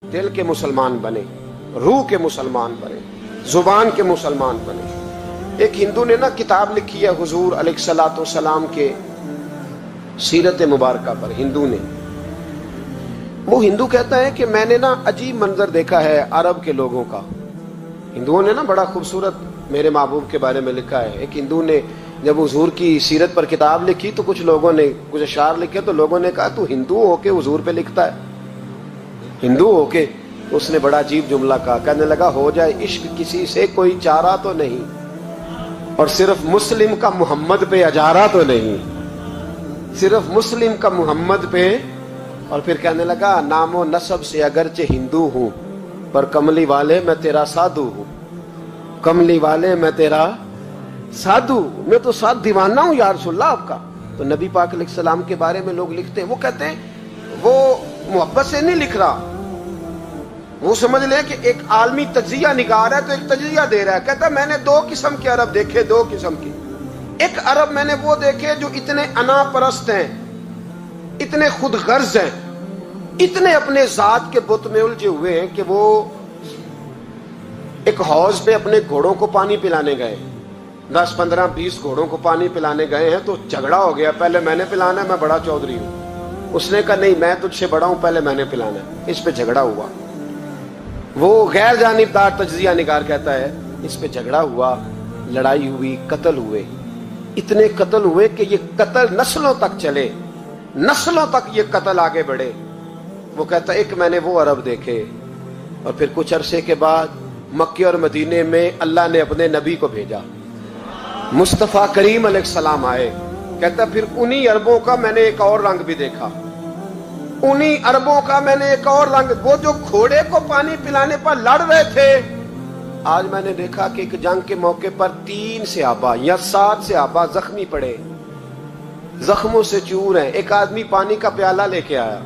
دل کے مسلمان بنے، روح کے مسلمان بنے، زبان کے مسلمان بنے۔ ایک ہندو نے نا کتاب لکھی ہے حضور علیہ الصلوۃ والسلام کے سیرت مبارکہ پر، ہندو نے۔ وہ ہندو کہتا ہے کہ میں نے نا عجیب منظر دیکھا ہے عرب کے لوگوں کا۔ ہندوؤں نے نا بڑا خوبصورت میرے محبوب کے بارے میں لکھا ہے۔ ایک ہندو نے جب حضور کی سیرت پر کتاب لکھی تو کچھ لوگوں نے کچھ اشعار لکھے تو لوگوں نے کہا تو ہندو ہو کے حضور پہ لکھتا ہے، ہندو ہو کے۔ اس نے بڑا عجیب جملہ کہا، کہنے لگا ہو جائے عشق کسی سے کوئی چارہ تو نہیں، اور صرف مسلم کا محمد پہ اجارہ تو نہیں، صرف مسلم کا محمد پہ۔ اور پھر کہنے لگا نام و نسب سے اگرچہ ہندو ہوں پر کملی والے میں تیرا سادھو ہوں، کملی والے میں تیرا سادھو، میں تو ساتھ دیوانہ ہوں یا رسول اللہ آپ کا۔ تو نبی پاک علیہ السلام کے بارے میں لوگ لکھتے ہیں، وہ کہتے ہیں وہ محبت سے نہیں لکھ رہا، وہ سمجھ لیں کہ ایک عالمی تجزیہ نگار ہے تو ایک تجزیہ دے رہا ہے۔ کہتا ہے میں نے دو قسم کے عرب دیکھے، دو قسم کے۔ ایک عرب میں نے وہ دیکھے جو اتنے انا پرست ہیں، اتنے خود غرض ہیں، اتنے اپنے ذات کے بت میں الجھے ہوئے ہیں کہ وہ ایک حوض پہ اپنے گھوڑوں کو پانی پلانے گئے، 10 15 20 گھوڑوں کو پانی پلانے گئے ہیں تو جھگڑا ہو گیا، پہلے میں نے پلانا ہے، میں بڑا چودھری ہوں۔ اس نے کہا نہیں میں تجھ سے بڑا ہوں، پہلے میں نے پلانا ہے۔ اس پہ جھگڑا ہوا، وہ غیر جانبدار تجزیہ نگار کہتا ہے اس پہ جھگڑا ہوا، لڑائی ہوئی، قتل ہوئے، اتنے قتل ہوئے کہ یہ قتل نسلوں تک چلے، نسلوں تک یہ قتل آگے بڑھے۔ وہ کہتا ہے ایک میں نے وہ عرب دیکھے، اور پھر کچھ عرصے کے بعد مکے اور مدینے میں اللہ نے اپنے نبی کو بھیجا، مصطفیٰ کریم علیہ السلام آئے۔ کہتا پھر انہی عربوں کا میں نے ایک اور رنگ بھی دیکھا، انہی عربوں کا میں نے ایک اور رنگ، وہ جو گھوڑے کو پانی پلانے پر لڑ رہے تھے، آج میں نے دیکھا کہ ایک جنگ کے موقع پر 3 صحابہ یا 7 صحابہ زخمی پڑے، زخموں سے چور ہیں۔ ایک آدمی پانی کا پیالہ لے کے آیا،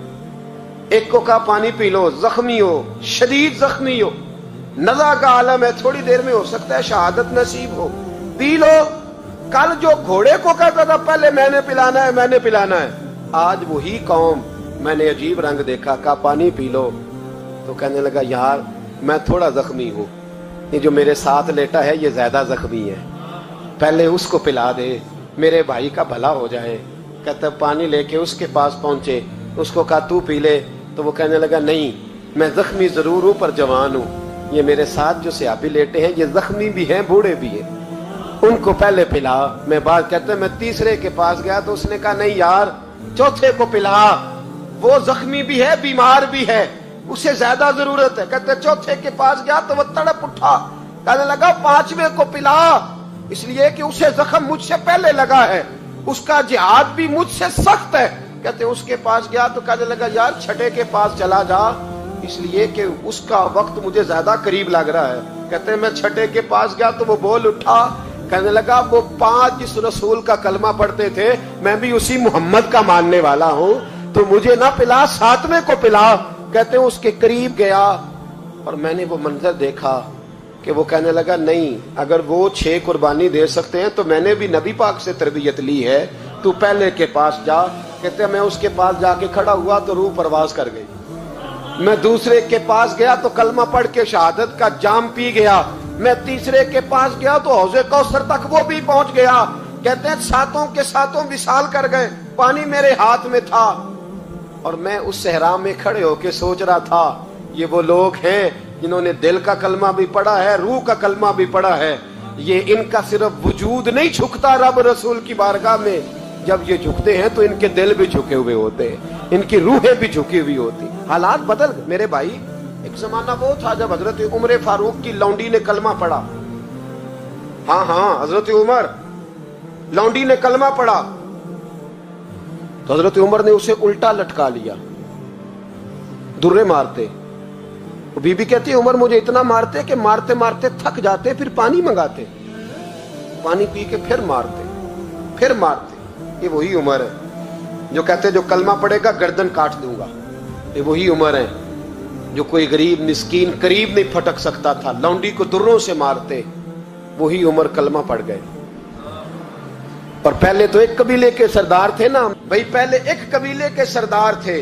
ایک کو کہا پانی پی لو، زخمی ہو، شدید زخمی ہو، نزع کا عالم ہے، تھوڑی دیر میں ہو سکتا ہے شہادت نصیب ہو، پی لو۔ کل جو گھوڑے کو کہتا تھا پہلے میں نے پلانا ہے، میں نے پلانا ہے، آج وہی قوم میں نے عجیب رنگ دیکھا، کہا پانی پی لو۔ تو کہنے لگا یار میں تھوڑا زخمی ہوں، یہ جو میرے ساتھ لیٹا ہے یہ زیادہ زخمی ہے، پہلے اس کو پلا دے، میرے بھائی کا بھلا ہو جائے۔ کہتا پانی لے کے اس کے پاس پہنچے، اس کو کہا تو پی لے، تو وہ کہنے لگا نہیں میں زخمی ضرور ہوں پر جوان ہوں، یہ میرے ساتھ جو صحابی لیٹے ہیں یہ زخمی بھی ہیں، بوڑھے بھی ہیں، ان کو پہلے پلا۔ میں بات کہتا ہے میں تیسرے کے پاس گیا تو اس نے کہا نہیں یار چوتھے کو پلا، وہ زخمی بھی ہے، بیمار بھی ہے، اسے زیادہ ضرورت ہے۔ کہتے چوتھے کے پاس گیا تو وہ تڑپ اٹھا، کہنے لگا 5ویں کو پلا، اس لیے کہ اسے زخم مجھ سے پہلے لگا ہے، اس کا جہاد بھی مجھ سے سخت ہے۔ کہتے اس کے پاس گیا تو کہنے لگا یار 6 کے پاس چلا جا، اس لیے کہ اس کا وقت مجھے زیادہ قریب لگ رہا ہے۔ کہتے میں 6 کے پاس گیا تو وہ بول اٹھا، کہنے لگا وہ 5 جس رسول کا کلمہ پڑھتے تھے میں بھی اسی محمد کا ماننے والا ہوں، تو مجھے نہ پلا 7ویں کو پلا۔ کہتے ہیں اس کے قریب گیا اور میں نے وہ منظر دیکھا کہ وہ کہنے لگا نہیں اگر وہ 6 قربانی دے سکتے ہیں تو میں نے بھی نبی پاک سے تربیت لی ہے، تو پہلے کے پاس جا۔ کہتے ہیں میں اس کے پاس جا کے کھڑا ہوا تو روح پرواز کر گئی، میں دوسرے کے پاس گیا تو کلمہ پڑھ کے شہادت کا جام پی گیا، میں تیسرے کے پاس گیا تو حوض کوثر تک وہ بھی پہنچ گیا۔ کہتے ہیں 7 کے 7 وصال کر گئے، پانی میرے ہاتھ میں تھا، اور میں اس صحرا میں کھڑے ہو کے سوچ رہا تھا یہ وہ لوگ ہیں جنہوں نے دل کا کلمہ بھی پڑھا ہے، روح کا کلمہ بھی پڑھا ہے، یہ ان کا صرف وجود نہیں جھکتا رب رسول کی بارگاہ میں، جب یہ جھکتے ہیں تو ان کے دل بھی جھکے ہوئے ہوتے ہیں، ان کی روحیں بھی جھکی ہوئی ہوتی۔ حالات بدل گئے میرے بھائی۔ ایک زمانہ وہ تھا جب حضرت عمر فاروق کی لونڈی نے کلمہ پڑھا، ہاں حضرت عمر لونڈی نے کلمہ پڑھا تو حضرت عمر نے اسے الٹا لٹکا لیا، درے مارتے۔ بی بی کہتی عمر مجھے اتنا مارتے کہ مارتے مارتے تھک جاتے، پھر پانی منگاتے، پانی پی کے پھر مارتے، پھر مارتے۔ یہ وہی عمر ہے جو کہتے جو کلمہ پڑھے گا گردن کاٹ دوں گا، یہ وہی عمر ہے جو کوئی غریب مسکین قریب نہیں پھٹک سکتا تھا، لونڈی کو دروں سے مارتے، وہی عمر کلمہ پڑھ گئے۔ اور پہلے تو ایک قبیلے کے سردار تھے نا بھائی، پہلے ایک قبیلے کے سردار تھے،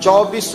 24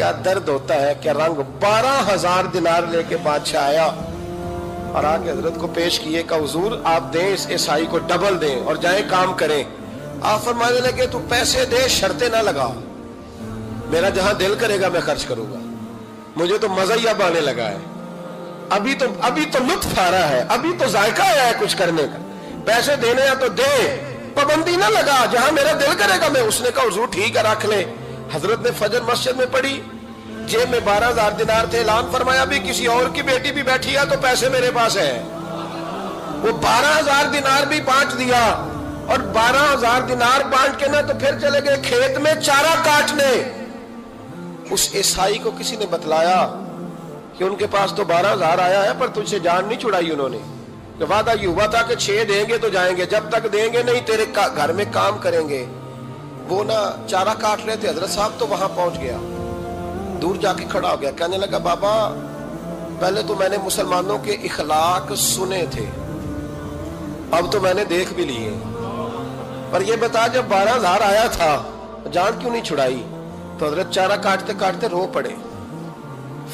کیا درد ہوتا ہے، کیا رنگ. 12,000 دینار لے کے بادشاہ آیا اور آگے حضرت کو پیش کیے کہ حضور آپ دیں اس عیسائی کو ڈبل دیں اور جائیں کام کریں. آپ فرمانے لگے تو پیسے دے، شرطیں نہ لگا، میرا جہاں دل کرے گا میں خرچ کروں گا، مجھے تو مزہ ہی اب آنے لگا ہے، ابھی تو لطف آ رہا ہے، ابھی تو ذائقہ آیا ہے کچھ کرنے کا، پیسے دینے ہیں تو دے، پابندی نہ لگا، جہاں میرا دل کرے گا میں. اس نے کہا حضور ٹھیک ہے رکھ لیں. حضرت نے فجر مسجد میں پڑھی، جیب میں 12,000 دینار تھے، اعلان فرمایا بھی کسی اور کی بیٹی بھی بیٹھی ہے تو پیسے میرے پاس ہے. وہ 12,000 دینار بھی بانٹ دیا اور 12,000 دینار بانٹ کے نہ تو پھر چلے گئے کھیت میں چارہ کاٹنے. اس عیسائی کو کسی نے بتلایا کہ ان کے پاس تو 12,000 آیا ہے پر تجھ سے جان نہیں چھڑائی انہوں نے، کہ وعدہ یہ ہوا تھا کہ 6 دیں گے تو جائیں گے، جب تک دیں گے نہیں تیرے گھر میں کام کریں گے. وہ نہ چارہ کاٹ رہے تھے، حضرت صاحب تو وہاں پہنچ گیا، دور جا کے کھڑا ہو گیا، کہنے لگا بابا پہلے تو میں نے مسلمانوں کے اخلاق سنے تھے، اب تو میں نے دیکھ بھی لیے، پر یہ بتا جب 12,000 آیا تھا جان کیوں نہیں چھڑائی؟ تو حضرت چارہ کاٹتے کاٹتے رو پڑے،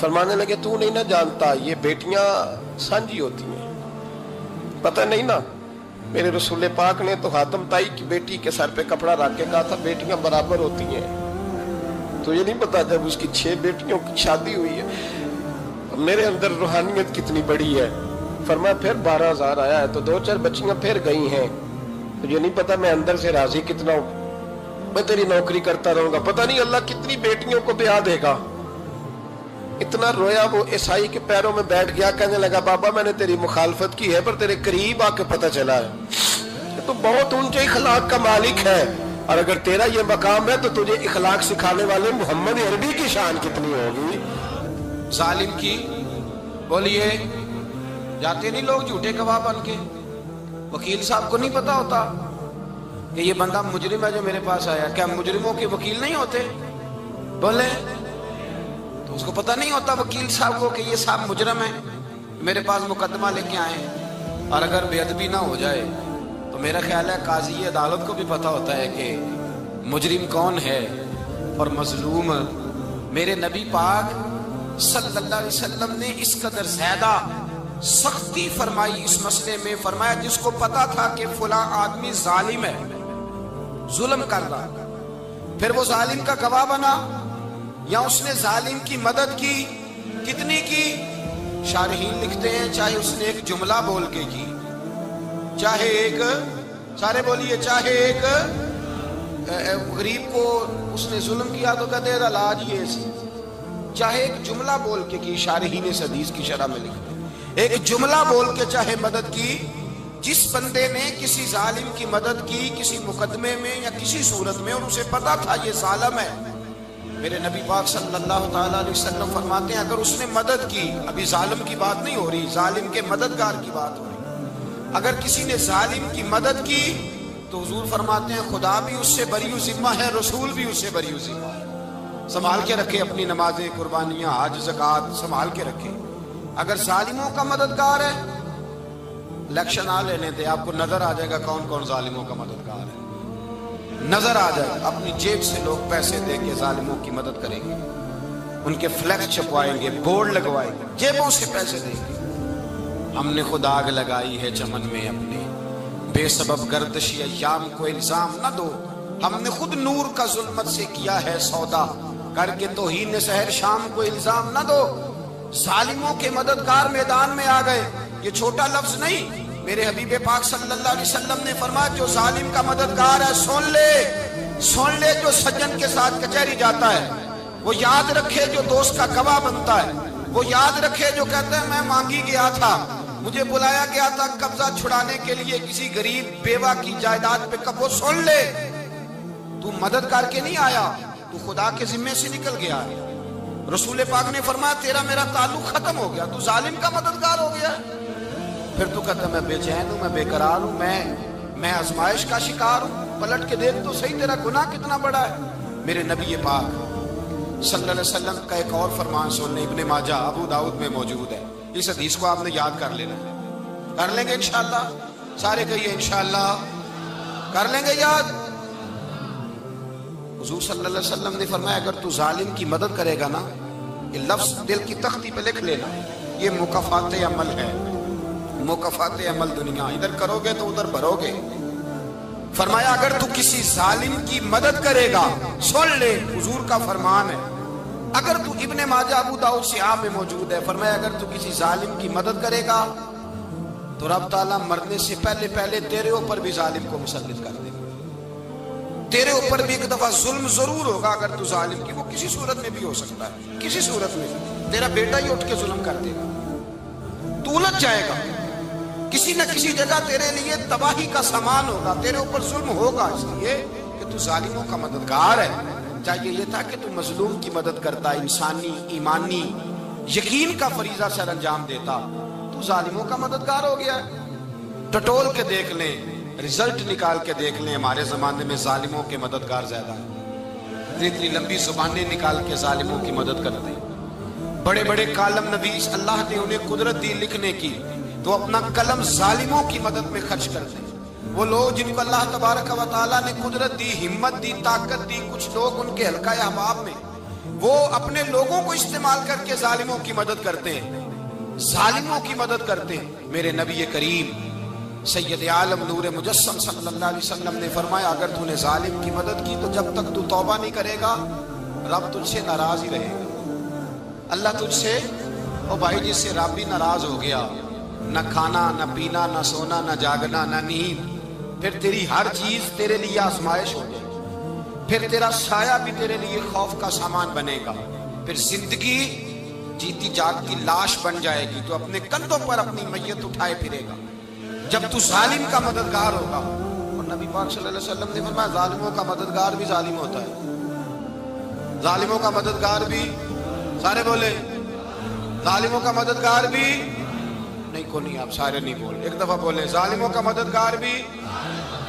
فرمانے لگے تو نہیں نہ جانتا یہ بیٹیاں سانجی ہوتی ہیں، پتہ نہیں نا، میرے رسول پاک نے تو حاتم تائی کی بیٹی کے سر پہ کپڑا رکھ کے کہا تھا بیٹیاں برابر ہوتی ہیں، تو یہ نہیں پتا جب اس کی 6 بیٹیوں کی شادی ہوئی ہے میرے اندر روحانیت کتنی بڑی ہے. فرمایا پھر 12,000 آیا ہے تو 2-4 بچیاں پھر گئی ہیں، تو یہ نہیں پتا میں اندر سے راضی کتنا ہوں، میں تیری نوکری کرتا رہوں گا، پتہ نہیں اللہ کتنی بیٹیوں کو بیاہ دے گا. اتنا رویا وہ عیسائی کے پیروں میں بیٹھ گیا، کہنے لگا بابا میں نے تیری مخالفت کی ہے پر تیرے قریب آ کے پتہ چلا ہے تو بہت اونچے اخلاق کا مالک ہے، اور اگر تیرا یہ مقام ہے تو تجھے اخلاق سکھانے والے محمد عربی کی شان کتنی ہوگی. ظالم کی بولیے جاتے نہیں لوگ جھوٹے گواہ بن کے، وکیل صاحب کو نہیں پتا ہوتا کہ یہ بندہ مجرم ہے جو میرے پاس آیا، کیا مجرموں کے وکیل نہیں ہوتے؟ بولے تو اس کو پتہ نہیں ہوتا وکیل صاحب کو کہ یہ صاحب مجرم ہے، میرے پاس مقدمہ لے کے آئے ہیں. اور اگر بے ادبی نہ ہو جائے تو میرا خیال ہے قاضی عدالت کو بھی پتہ ہوتا ہے کہ مجرم کون ہے اور مظلوم. میرے نبی پاک صلی اللہ علیہ وسلم نے اس قدر زیادہ سختی فرمائی اس مسئلے میں، فرمایا جس کو پتا تھا کہ فلاں آدمی ظالم ہے، ظلم کر رہا، پھر وہ ظالم کا گواہ بنا یا اس نے ظالم کی مدد کی، کتنی کی؟ شارحین لکھتے ہیں چاہے اس نے ایک جملہ بول کے کی، چاہے ایک، سارے بولیے، چاہے ایک غریب کو اس نے ظلم کیا تو کہتے ہیں علاج یہ سی، چاہے ایک جملہ بول کے کی، شارحین اس حدیث کی شرح میں لکھتے ہیں ایک جملہ بول کے چاہے مدد کی. جس بندے نے کسی ظالم کی مدد کی کسی مقدمے میں یا کسی صورت میں اور اسے پتا تھا یہ ظالم ہے، میرے نبی پاک صلی اللہ تعالیٰ علیہ وسلم فرماتے ہیں اگر اس نے مدد کی، ابھی ظالم کی بات نہیں ہو رہی، ظالم کے مددگار کی بات ہو رہی، اگر کسی نے ظالم کی مدد کی تو حضور فرماتے ہیں خدا بھی اس سے بری و ذمہ ہے، رسول بھی اس سے بری و ذمہ ہے. سنبھال کے رکھے اپنی نمازیں، قربانیاں، حج، زکوٰۃ سنبھال کے رکھے. اگر ظالموں کا مددگار ہے، الیکشن آ لینے دے، آپ کو نظر آ جائے گا کون کون ظالموں کا مددگار ہے، نظر آ جائے گا. اپنی جیب سے لوگ پیسے دے کے ظالموں کی مدد کریں گے، ان کے فلیکس چھپوائیں گے، بورڈ لگوائیں گے، جیبوں سے پیسے دیں گے. ہم نے خود آگ لگائی ہے چمن میں اپنے، بے سبب گردشی ایام کو الزام نہ دو، ہم نے خود نور کا ظلمت سے کیا ہے سودا، کر کے توہین سحر شام کو الزام نہ دو. ظالموں کے مددگار میدان میں آ گئے، یہ چھوٹا لفظ نہیں. میرے حبیب پاک صلی اللہ علیہ وسلم نے فرمایا جو ظالم کا مددگار ہے سن لے جو سجن کے ساتھ کچہری جاتا ہے، وہ یاد رکھے جو دوست کا گواہ بنتا ہے، وہ یاد رکھے جو کہتا ہے میں مانگی گیا تھا، مجھے بلایا گیا تھا قبضہ چھڑانے کے لیے کسی غریب بیوہ کی جائیداد پہ، وہ سن لے تو مدد کر کے نہیں آیا، تو خدا کے ذمے سے نکل گیا. رسول پاک نے فرمایا تیرا میرا تعلق ختم ہو گیا، تو ظالم کا مددگار ہو گیا. پھر تو کہتا میں بے چین ہوں، میں بے قرار ہوں، میں آزمائش کا شکار ہوں. پلٹ کے دیکھ تو صحیح تیرا گناہ کتنا بڑا ہے. میرے نبی پاک صلی اللہ علیہ وسلم کا ایک اور فرمان سننے، ابن ماجہ ابو داؤد میں موجود ہے. اس حدیث کو آپ نے یاد کر لینا، کر لیں گے انشاءاللہ، سارے کہیے انشاءاللہ کر لیں گے یاد. حضور صلی اللہ علیہ وسلم نے فرمایا اگر تو ظالم کی مدد کرے گا نا، یہ لفظ دل کی تختی پہ لکھ لینا، یہ مکافات عمل ہے، مکافات عمل دنیا، ادھر کرو گے تو ادھر بھرو گے۔ فرمایا اگر تو کسی ظالم کی مدد کرے گا، سن لے حضور کا فرمان ہے، اگر تو ابن ماجہ ابو داؤد صحاح میں موجود ہے، فرمایا اگر تو کسی ظالم کی مدد کرے گا تو رب تعالیٰ مرنے سے پہلے پہلے تیرے اوپر بھی ظالم کو مسلط کر دے گا۔ تیرے اوپر بھی ایک دفعہ ظلم ضرور ہوگا اگر تو ظالم کی، وہ کسی صورت میں بھی ہو سکتا ہے، کسی صورت میں تیرا بیٹا ہی اٹھ کے ظلم کر دے گا، تو الجھ جائے گا، کسی نہ کسی جگہ تیرے لیے تباہی کا سامان ہوگا، تیرے اوپر ظلم ہوگا، اس لیے کہ تو ظالموں کا مددگار ہے۔ چاہیے یہ تھا کہ تو مظلوم کی مدد کرتا، انسانی ایمانی یقین کا فریضہ سر انجام دیتا، تو ظالموں کا مددگار ہو گیا۔ ٹٹول کے دیکھ لیں، رزلٹ نکال کے دیکھ لیں، ہمارے زمانے میں ظالموں کے مددگار زیادہ ہیں، اتنی لمبی زبانیں نکال کے ظالموں کی مدد کرتے ہیں، بڑے بڑے کالم نویس اللہ نے انہیں قدرت دی لکھنے کی، تو اپنا قلم ظالموں کی مدد میں خرچ کرتے ہیں۔ وہ لوگ جن کو اللہ تبارک و تعالیٰ نے قدرت دی، ہمت دی، طاقت دی، کچھ لوگ ان کے حلقہ احباب میں وہ اپنے لوگوں کو استعمال کر کے ظالموں کی مدد کرتے ہیں، ظالموں کی مدد کرتے ہیں۔ میرے نبی کریم سید عالم نور مجسم صلی اللہ علیہ وسلم نے فرمایا اگر تو نے ظالم کی مدد کی تو جب تک تو توبہ نہیں کرے گا رب تجھ سے ناراض ہی رہے گا۔ اللہ تجھ سے، او بھائی جس سے رب بھی ناراض ہو گیا، نہ کھانا نہ پینا نہ سونا نہ جاگنا نہ نیند، پھر تیری ہر چیز تیرے لیے آزمائش ہو جائے، پھر تیرا سایہ بھی تیرے لیے خوف کا سامان بنے گا، پھر زندگی جیتی جاگتی لاش بن جائے گی، تو اپنے کندھوں پر اپنی میت اٹھائے پھرے گا جب تو ظالم کا مددگار ہوگا۔ اور نبی پاک صلی اللہ علیہ وسلم نے فرمایا ظالموں کا مددگار بھی ظالم ہوتا ہے، ظالموں کا مددگار بھی، سارے بولے ظالموں کا مددگار بھی، نہیں کو نہیں، آپ سارے نہیں بولے، ایک دفعہ بولے ظالموں کا مددگار بھی،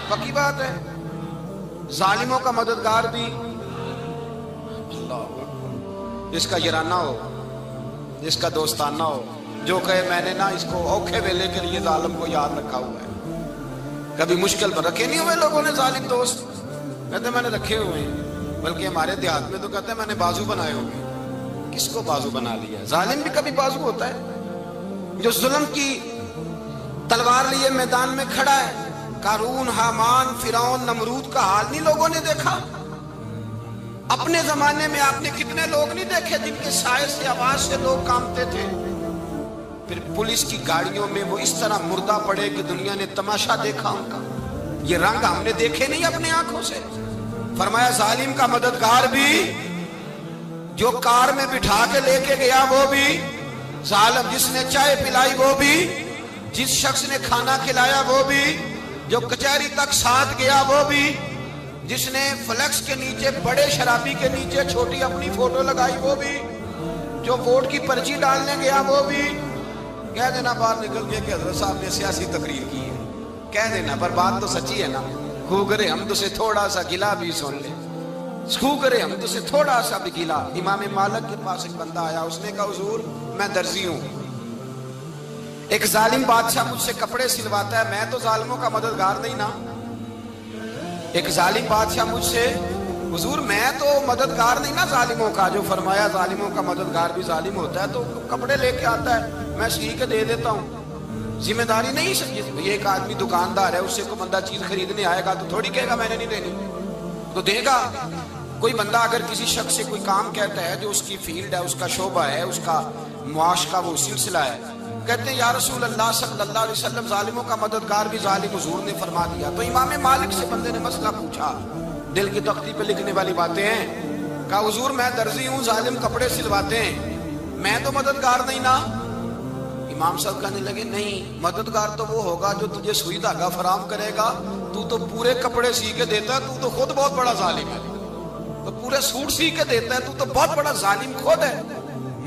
پکی بات ہے، ظالموں کا مددگار بھی۔ اللہ جس کا یارانہ ہو، جس کا دوستانہ ہو، جو کہے میں نے نا اس کو اوکھے ویلے کے لیے ظالم کو یاد رکھا ہوا ہے، کبھی مشکل پر رکھے نہیں ہوئے لوگوں نے ظالم دوست، کہتے میں نے رکھے ہوئے ہیں، بلکہ ہمارے دیہات میں تو کہتے ہیں میں نے بازو بنائے ہوئے۔ کس کو بازو بنا لیا؟ ظالم بھی کبھی بازو ہوتا ہے، جو ظلم کی تلوار لیے میدان میں کھڑا ہے۔ قارون، حامان، فرعون، نمرود کا حال نہیں لوگوں نے دیکھا؟ اپنے زمانے میں آپ نے کتنے لوگ نہیں دیکھے جن کے سائے سے، آواز سے لوگ کانپتے تھے؟ پھر پولیس کی گاڑیوں میں وہ اس طرح مردہ پڑے کہ دنیا نے تماشا دیکھا ان کا، یہ رنگ ہم نے دیکھے نہیں اپنے آنکھوں سے۔ فرمایا ظالم کا مددگار بھی، جو کار میں بٹھا کے لے کے گیا وہ بھی ظالم، جس نے چائے پلائی وہ بھی، جس شخص نے کھانا کھلایا وہ بھی، جو کچہری تک ساتھ گیا وہ بھی، جس نے فلیکس کے نیچے بڑے شرابی کے نیچے چھوٹی اپنی فوٹو لگائی وہ بھی، جو ووٹ کی پرچی ڈالنے گیا وہ بھی۔ کہہ دینا باہر نکل کے کہ حضرت صاحب نے سیاسی تقریر کی ہے، کہہ دینا، پر بات تو سچی ہے نا۔ خو کرے ہم تو سے تھوڑا سا گلا بھی سن لے، خو کرے ہم تو سے تھوڑا سا بھی گلا۔ امام مالک کے پاس ایک بندہ آیا، اس نے کہا حضور میں درزی ہوں، ایک ظالم بادشاہ مجھ سے کپڑے سلواتا ہے، میں تو ظالموں کا مددگار نہیں نا۔ ایک ظالم بادشاہ مجھ سے، حضور میں تو مددگار نہیں نا ظالموں کا، جو فرمایا ظالموں کا مددگار بھی ظالم ہوتا ہے، تو کپڑے لے کے آتا ہے میں سی کے دے دیتا ہوں، ذمہ داری نہیں سمجھے۔ یہ ایک آدمی دکاندار ہے، اس سے کوئی بندہ چیز خریدنے آئے گا تو تھوڑی کہے گا میں نے نہیں دینی، تو دے گا۔ کوئی بندہ اگر کسی شخص سے کوئی کام کہتا ہے جو اس کی فیلڈ ہے، اس کا شعبہ ہے، اس کا معاش کا وہ سلسلہ ہے، کہتے ہیں یا رسول اللہ صلی اللہ علیہ وسلم ظالموں کا مددگار بھی ظالم، حضور نے فرما دیا۔ تو امام مالک سے بندے نے مسئلہ پوچھا، دل کی تختی پہ لکھنے والی باتیں ہیں، کہا حضور میں درزی ہوں، ظالم کپڑے سلواتے ہیں، میں تو مددگار نہیں نا۔ امام صاحب کہنے لگے نہیں، مددگار تو وہ ہوگا جو تجھے سوئی دھاگا فراہم کرے گا، تو پورے کپڑے سی کے دیتا ہے، تو خود بہت بڑا ظالم ہے، تو پورے سوٹ سی کے دیتا ہے، تو بہت بڑا ظالم خود ہے۔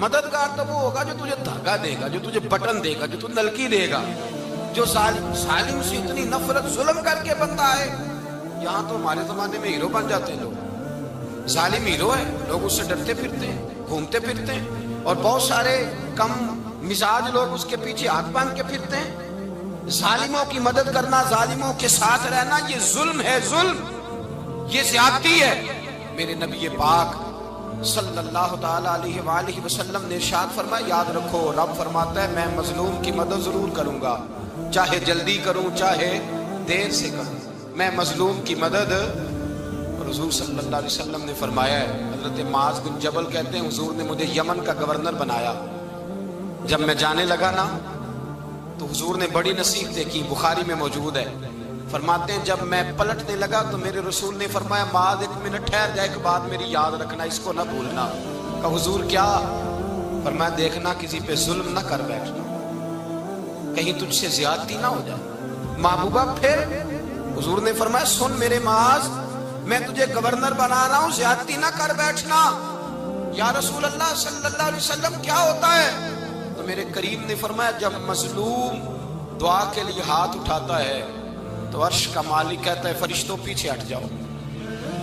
مددگار تو وہ ہوگا جو تجھے دھاگا دے گا، جو تجھے بٹن دے گا، جو تجھے نلکی دے گا۔ جو ظالم سے اتنی نفرت ظلم کر کے بندہ ہے، یہاں تو ہمارے زمانے میں ہیرو بن جاتے ہیں لوگ، ظالم ہیرو ہے، لوگ اس سے ڈرتے پھرتے ہیں، گھومتے پھرتے ہیں، اور بہت سارے کم مزاج لوگ اس کے پیچھے ہاتھ باندھ کے پھرتے ہیں۔ ظالموں کی مدد کرنا، ظالموں کے ساتھ رہنا، یہ ظلم ہے، ظلم، یہ زیادتی ہے۔ میرے نبی پاک صلی اللہ تعالی علیہ وآلہ وسلم نے ارشاد فرمایا یاد رکھو رب فرماتا ہے میں مظلوم کی مدد ضرور کروں گا، چاہے جلدی کروں چاہے دیر سے کروں، میں مظلوم کی مدد۔ حضور صلی اللہ علیہ وسلم نے فرمایا ہے، حضرت معاذ بن جبل کہتے ہیں حضور نے مجھے یمن کا گورنر بنایا، جب میں جانے لگا نا تو حضور نے بڑی نصیحتیں کی، بخاری میں موجود ہے، فرماتے ہیں جب میں پلٹنے لگا تو میرے رسول نے فرمایا معاذ ایک منٹ ٹھہر جا، ایک بات میری یاد رکھنا، اس کو نہ بھولنا۔ کہا حضور کیا؟ فرمایا دیکھنا کسی پہ ظلم نہ کر بیٹھنا، کہیں تجھ سے زیادتی نہ ہو جائے۔ محبوبہ پھر حضور نے فرمایا سن میرے معاذ، میں تجھے گورنر بنا رہا ہوں، زیادتی نہ کر بیٹھنا۔ یا رسول اللہ صلی اللہ علیہ وسلم کیا ہوتا ہے؟ تو میرے کریم نے فرمایا جب مظلوم دعا کے لیے ہاتھ اٹھاتا ہے تو عرش کا مالک کہتا ہے فرشتوں پیچھے ہٹ جاؤ،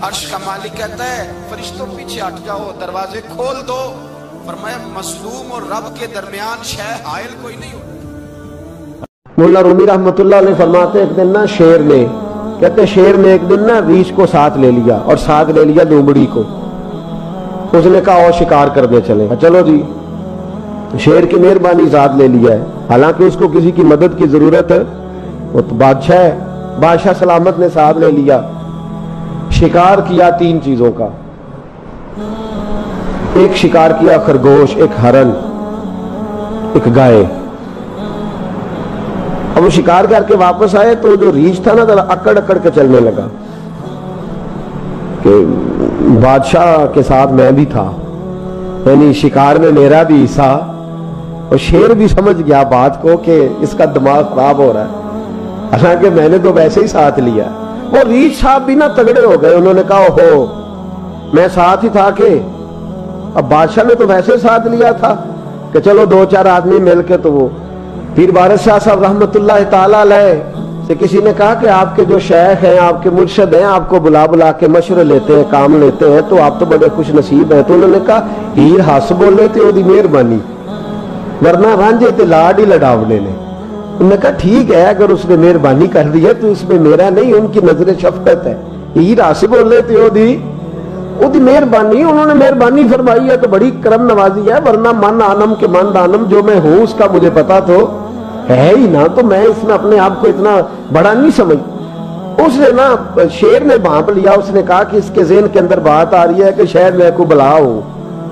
عرش کا مالک کہتا ہے فرشتوں پیچھے ہٹ جاؤ، دروازے کھول دو۔ فرمایا مظلوم اور رب کے درمیان شے حائل کوئی نہیں ہو۔ مولا رومی رحمت اللہ علیہ فرماتے ایک دن نا شیر نے، کہتے شیر نے ایک دن نا ریچھ کو ساتھ لے لیا اور ساتھ لے لیا لومڑی کو، اس نے کہا اور شکار کرنے چلے، چلو جی، شیر کی مہربانی ساتھ لے لیا ہے، حالانکہ اس کو کسی کی مدد کی ضرورت ہے، وہ تو بادشاہ ہے، بادشاہ سلامت نے ساتھ لے لیا، شکار کیا 3 چیزوں کا، ایک شکار کیا خرگوش، ایک ہرن، ایک گائے۔ اب وہ شکار کر کے واپس آئے تو جو ریچھ تھا نا ذرا اکڑ اکڑ کے چلنے لگا کہ بادشاہ کے ساتھ میں بھی تھا، یعنی شکار میں میرا بھی حصہ، اور شیر بھی سمجھ گیا بات کو کہ اس کا دماغ خراب ہو رہا ہے، حالانکہ میں نے تو ویسے ہی ساتھ لیا۔ وہ ریچھ صاحب بھی نا تگڑے ہو گئے، انہوں نے کہا اوہو میں ساتھ ہی تھا کہ اب بادشاہ نے تو ویسے ساتھ لیا تھا کہ چلو 2-4 آدمی مل کے، تو وہ پیر بارش شاہ صاحب رحمت اللہ تعالیٰ علیہ سے کسی نے کہا کہ آپ کے جو شیخ ہیں، آپ کے مرشد ہیں، آپ کو بلا بلا کے مشورے لیتے ہیں، کام لیتے ہیں، تو آپ تو بڑے خوش نصیب ہیں۔ تو انہوں نے کہا ہیر ہس بولے تھے وہ مہربانی، ورنہ رانجے تے لاڈ ہی لڑاونے نے۔ انہوں نے کہا ٹھیک ہے اگر اس نے مہربانی کر دی ہے تو اس میں میرا نہیں، ان کی نظر شفقت ہے، ہیر ہس بولے تھے وہ دی مہربانی، انہوں نے مہربانی فرمائی ہے تو بڑی کرم نوازی ہے، ورنہ من آنم کے من دانم، جو میں ہوں اس کا مجھے پتا تو ہے ہی نا، تو میں اس میں اپنے آپ کو اتنا بڑا نہیں سمجھ۔ اس نے نا شیر نے بھانپ لیا، اس نے کہا کہ اس کے ذہن کے اندر بات آ رہی ہے کہ شاید میں کو بلا ہوں،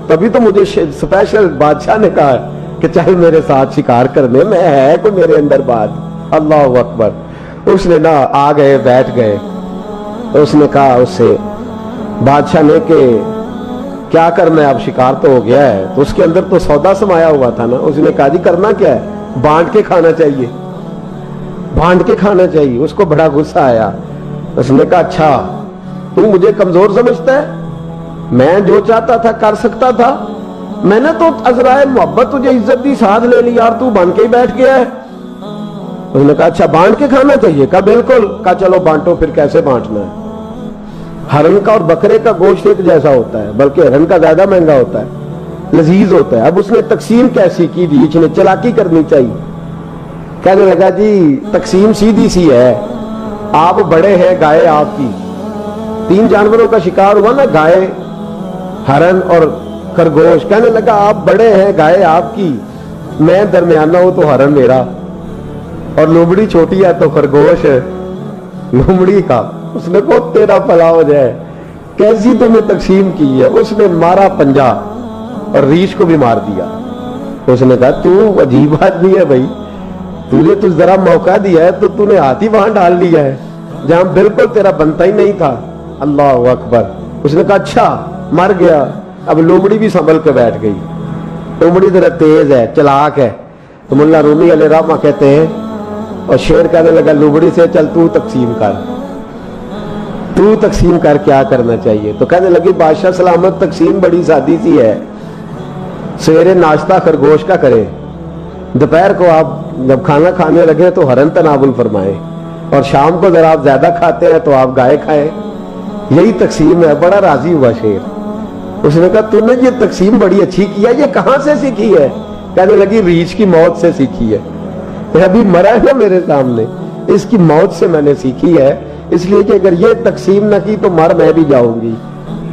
تبھی تو مجھے سپیشل بادشاہ نے کہا کہ چاہے میرے ساتھ شکار کرنے میں، ہے کوئی میرے اندر بات۔ اللہ اکبر۔ اس نے نا آ گئے بیٹھ گئے، اس نے کہا اس سے بادشاہ نے کہ کیا کرنا ہے، اب شکار تو ہو گیا ہے، تو اس کے اندر تو سودا سمایا ہوا تھا نا، اس نے کہا جی کرنا کیا ہے، بانٹ کے کھانا چاہیے، بانٹ کے کھانا چاہیے۔ اس کو بڑا غصہ آیا، اس نے کہا اچھا تو مجھے کمزور سمجھتا ہے، میں جو چاہتا تھا کر سکتا تھا، میں نے تو عذرائے محبت تجھے عزت دی، ساتھ لے لی اور تو بن کے ہی بیٹھ گیا ہے۔ اس نے کہا اچھا بانٹ کے کھانا چاہیے، کہا بالکل، کہا چلو بانٹو، پھر کیسے بانٹنا ہے؟ ہرن کا اور بکرے کا گوشت ایک جیسا ہوتا ہے، بلکہ ہرن کا زیادہ مہنگا ہوتا ہے، لذیذ ہوتا ہے۔ اب اس نے تقسیم کیسی کی دی، اس نے چلاکی کرنی چاہیے، کہنے لگا جی تقسیم سیدھی سی ہے، آپ بڑے ہیں، گائے آپ کی، 3 جانوروں کا شکار ہوا نا، گائے، ہرن اور خرگوش، کہنے لگا آپ بڑے ہیں، گائے آپ کی، میں درمیانہ ہوں تو ہرن میرا، اور لومڑی چھوٹی ہے تو خرگوش لومڑی کا۔ اس نے کہا تیرا بھلا ہو جائے، کیسی تم نے تقسیم کی ہے؟ اس نے مارا پنجا اور ریچھ کو بھی مار دیا۔ اس نے کہا تو عجیب آدمی ہے بھائی، تجھے تو ذرا موقع دیا ہے تو تو نے ہاتھ ہی وہاں ڈال لیا ہے جہاں بالکل تیرا بنتا ہی نہیں تھا۔ اللہ اکبر۔ اس نے کہا اچھا مر گیا۔ اب لومڑی بھی سنبھل کے بیٹھ گئی، لومڑی ذرا تیز ہے، چلاک ہے، تو مولا رومی علیہ رحمہ کہتے ہیں، اور شیر کہنے لگا لومڑی سے چل تو تقسیم کر، تو تقسیم کر کیا کرنا چاہیے؟ تو کہنے لگی بادشاہ سلامت تقسیم بڑی سادی سی ہے، سویرے ناشتہ خرگوش کا کرے، دوپہر کو آپ جب کھانا کھانے لگے تو ہرن تناول فرمائے، اور شام کو ذرا آپ زیادہ کھاتے ہیں تو آپ گائے کھائیں، یہی تقسیم ہے۔ بڑا راضی ہوا شیر۔ اس نے کہا تو نے یہ تقسیم بڑی اچھی کی ہے، یہ کہاں سے سیکھی ہے؟ کہنے لگی ریچھ کی موت سے سیکھی ہے، ابھی مرا ہے نا میرے سامنے، اس کی موت سے میں نے سیکھی ہے، اس لیے کہ اگر یہ تقسیم نہ کی تو مر میں بھی جاؤں گی،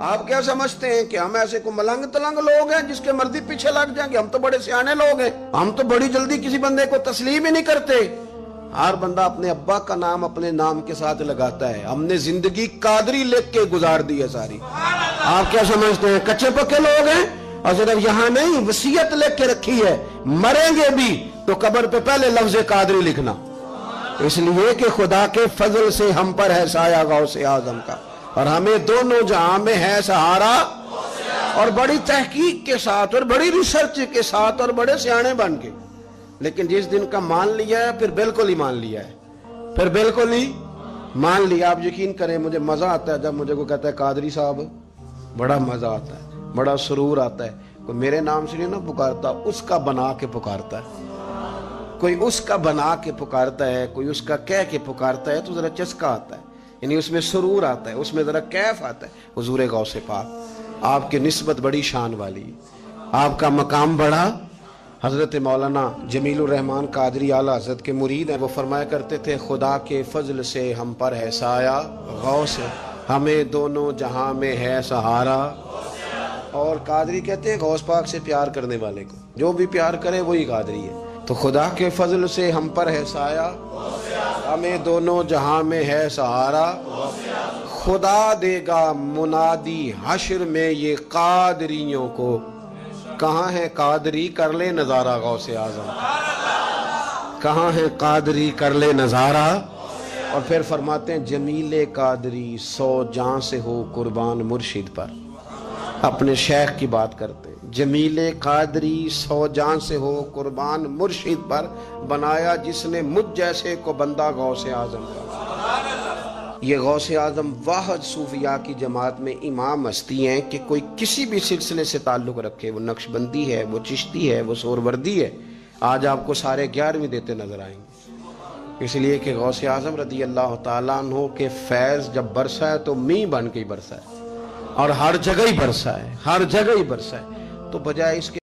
آپ کیا سمجھتے ہیں کہ ہم ایسے کو ملنگ تلنگ لوگ ہیں جس کے مرضی پیچھے لگ جائیں گے؟ ہم تو بڑے سیانے لوگ ہیں، ہم تو بڑی جلدی کسی بندے کو تسلیم ہی نہیں کرتے۔ ہر بندہ اپنے ابا کا نام اپنے نام کے ساتھ لگاتا ہے۔ ہم نے زندگی قادری لکھ کے گزار دی ہے ساری۔ آپ کیا سمجھتے ہیں کچے پکے لوگ ہیں؟ اور صرف یہاں نہیں، وصیت لکھ کے رکھی ہے، مریں گے بھی تو قبر پہ پہلے لفظ قادری لکھنا، اس لیے کہ خدا کے فضل سے ہم پر ہے سایہ غوث اعظم کا، اور ہمیں دونوں جہاں میں ہے سہارا۔ اور بڑی تحقیق کے ساتھ اور بڑی ریسرچ کے ساتھ اور بڑے سیانے بن کے، لیکن جس دن کا مان لیا ہے پھر بالکل ہی مان لیا ہے، پھر بالکل ہی مان لیا۔ آپ یقین کریں مجھے مزہ آتا ہے جب مجھے کوئی کہتا ہے قادری صاحب، بڑا مزہ آتا ہے، بڑا سرور آتا ہے۔ کوئی میرے نام سے نہیں نہ پکارتا، اس کا بنا کے پکارتا ہے، کوئی اس کا بنا کے پکارتا ہے، کوئی اس کا کہہ کے پکارتا ہے، تو ذرا چسکا آتا ہے، یعنی اس میں سرور آتا ہے، اس میں ذرا کیف آتا ہے۔ حضور غوث پاک آپ کی نسبت بڑی شان والی ہے، آپ کا مقام بڑا۔ حضرت مولانا جمیل الرحمن قادری اعلیٰ حضرت کے مرید ہیں، وہ فرمایا کرتے تھے خدا کے فضل سے ہم پر ہے سایہ غوث، ہمیں دونوں جہاں میں ہے سہارا۔ اور قادری کہتے ہیں غوث پاک سے پیار کرنے والے کو، جو بھی پیار کرے وہی قادری ہے۔ تو خدا کے فضل سے ہم پر ہے سایہ، ہمیں دونوں جہاں میں ہے سہارا، خدا دے گا منادی حشر میں یہ قادریوں کو، کہاں ہے قادری کر لے نظارہ غوث اعظم، کہاں ہے قادری کر لے نظارہ۔ اور پھر فرماتے ہیں جمیل قادری 100 جان سے ہو قربان مرشد پر، اپنے شیخ کی بات کرتے ہیں، جمیل قادری 100 جان سے ہو قربان مرشد پر، بنایا جس نے مجھ جیسے کو بندہ غوث اعظم کا۔ یہ غوث اعظم واحد صوفیاء کی جماعت میں امام ہستی ہیں کہ کوئی کسی بھی سلسلے سے تعلق رکھے، وہ نقش بندی ہے، وہ چشتی ہے، وہ سہروردی ہے، آج آپ کو سارے 11ویں دیتے نظر آئیں گے۔ اس لیے کہ غوث اعظم رضی اللہ تعالیٰ عنہ کے فیض جب برسا ہے تو می بن کے ہی برسا ہے، اور ہر جگہ ہی برسا ہے، ہر جگہ ہی برسا ہے۔ تو بجائے اس کے